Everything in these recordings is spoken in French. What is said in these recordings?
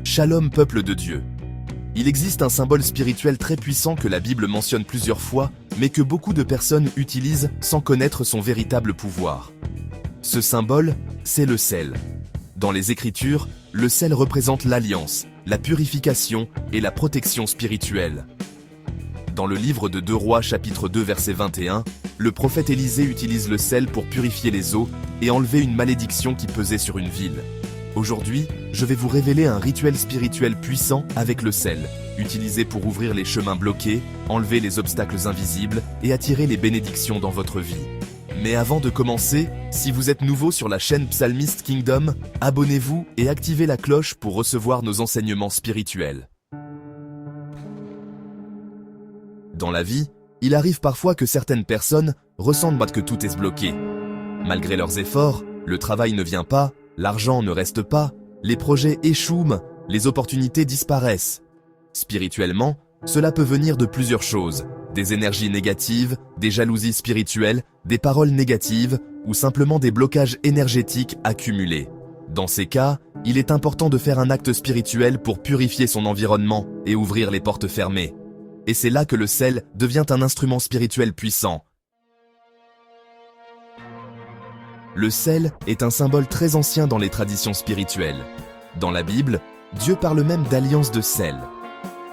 Shalom peuple de Dieu. Il existe un symbole spirituel très puissant que la Bible mentionne plusieurs fois, mais que beaucoup de personnes utilisent sans connaître son véritable pouvoir. Ce symbole, c'est le sel. Dans les Écritures, le sel représente l'alliance, la purification et la protection spirituelle. Dans le livre de 2 Rois chapitre 2 verset 21, le prophète Élisée utilise le sel pour purifier les eaux et enlever une malédiction qui pesait sur une ville. Aujourd'hui, je vais vous révéler un rituel spirituel puissant avec le sel, utilisé pour ouvrir les chemins bloqués, enlever les obstacles invisibles et attirer les bénédictions dans votre vie. Mais avant de commencer, si vous êtes nouveau sur la chaîne Psalmist Kingdom, abonnez-vous et activez la cloche pour recevoir nos enseignements spirituels. Dans la vie, il arrive parfois que certaines personnes ressentent que tout est bloqué. Malgré leurs efforts, le travail ne vient pas, l'argent ne reste pas, les projets échouent, les opportunités disparaissent. Spirituellement, cela peut venir de plusieurs choses, des énergies négatives, des jalousies spirituelles, des paroles négatives ou simplement des blocages énergétiques accumulés. Dans ces cas, il est important de faire un acte spirituel pour purifier son environnement et ouvrir les portes fermées. Et c'est là que le sel devient un instrument spirituel puissant. Le sel est un symbole très ancien dans les traditions spirituelles. Dans la Bible, Dieu parle même d'alliance de sel.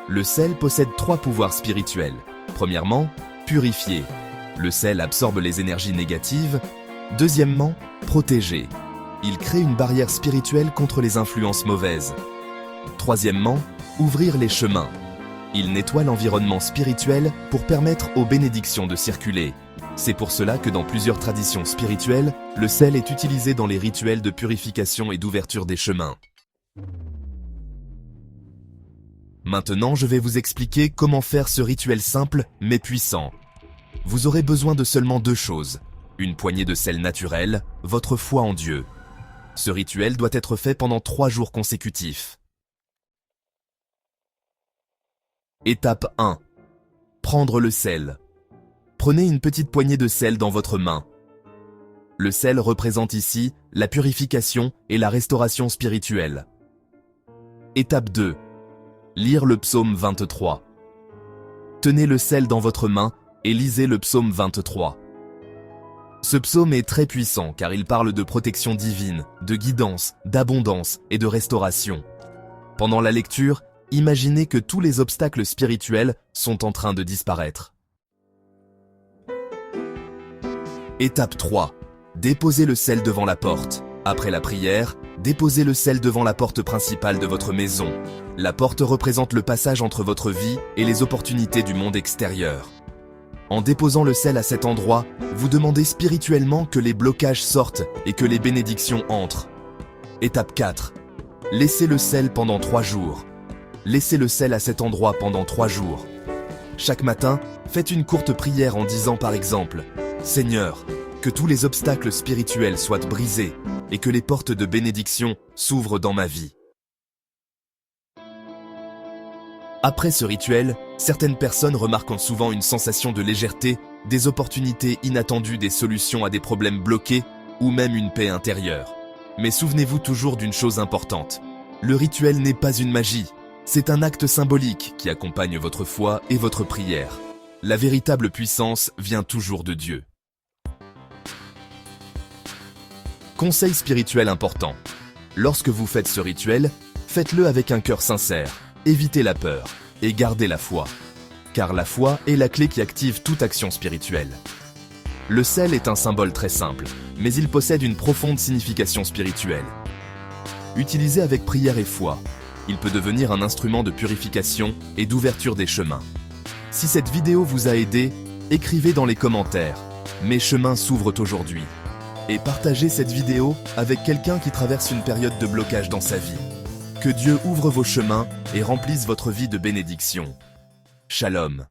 Le sel possède 3 pouvoirs spirituels. Premièrement, purifier. Le sel absorbe les énergies négatives. Deuxièmement, protéger. Il crée une barrière spirituelle contre les influences mauvaises. Troisièmement, ouvrir les chemins. Il nettoie l'environnement spirituel pour permettre aux bénédictions de circuler. C'est pour cela que dans plusieurs traditions spirituelles, le sel est utilisé dans les rituels de purification et d'ouverture des chemins. Maintenant, je vais vous expliquer comment faire ce rituel simple mais puissant. Vous aurez besoin de seulement 2 choses. Une poignée de sel naturel, votre foi en Dieu. Ce rituel doit être fait pendant 3 jours consécutifs. Étape 1. Prendre le sel. Prenez une petite poignée de sel dans votre main. Le sel représente ici la purification et la restauration spirituelle. Étape 2. Lire le psaume 23. Tenez le sel dans votre main et lisez le psaume 23. Ce psaume est très puissant car il parle de protection divine, de guidance, d'abondance et de restauration. Pendant la lecture, imaginez que tous les obstacles spirituels sont en train de disparaître. Étape 3. Déposez le sel devant la porte. Après la prière, déposez le sel devant la porte principale de votre maison. La porte représente le passage entre votre vie et les opportunités du monde extérieur. En déposant le sel à cet endroit, vous demandez spirituellement que les blocages sortent et que les bénédictions entrent. Étape 4. Laissez le sel pendant 3 jours. Laissez le sel à cet endroit pendant 3 jours. Chaque matin, faites une courte prière en disant par exemple « Seigneur, que tous les obstacles spirituels soient brisés et que les portes de bénédiction s'ouvrent dans ma vie. » Après ce rituel, certaines personnes remarquent souvent une sensation de légèreté, des opportunités inattendues, des solutions à des problèmes bloqués ou même une paix intérieure. Mais souvenez-vous toujours d'une chose importante. Le rituel n'est pas une magie. C'est un acte symbolique qui accompagne votre foi et votre prière. La véritable puissance vient toujours de Dieu. Conseil spirituel important. Lorsque vous faites ce rituel, faites-le avec un cœur sincère, évitez la peur et gardez la foi. Car la foi est la clé qui active toute action spirituelle. Le sel est un symbole très simple, mais il possède une profonde signification spirituelle. Utilisé avec prière et foi, il peut devenir un instrument de purification et d'ouverture des chemins. Si cette vidéo vous a aidé, écrivez dans les commentaires « Mes chemins s'ouvrent aujourd'hui » et partagez cette vidéo avec quelqu'un qui traverse une période de blocage dans sa vie. Que Dieu ouvre vos chemins et remplisse votre vie de bénédictions. Shalom.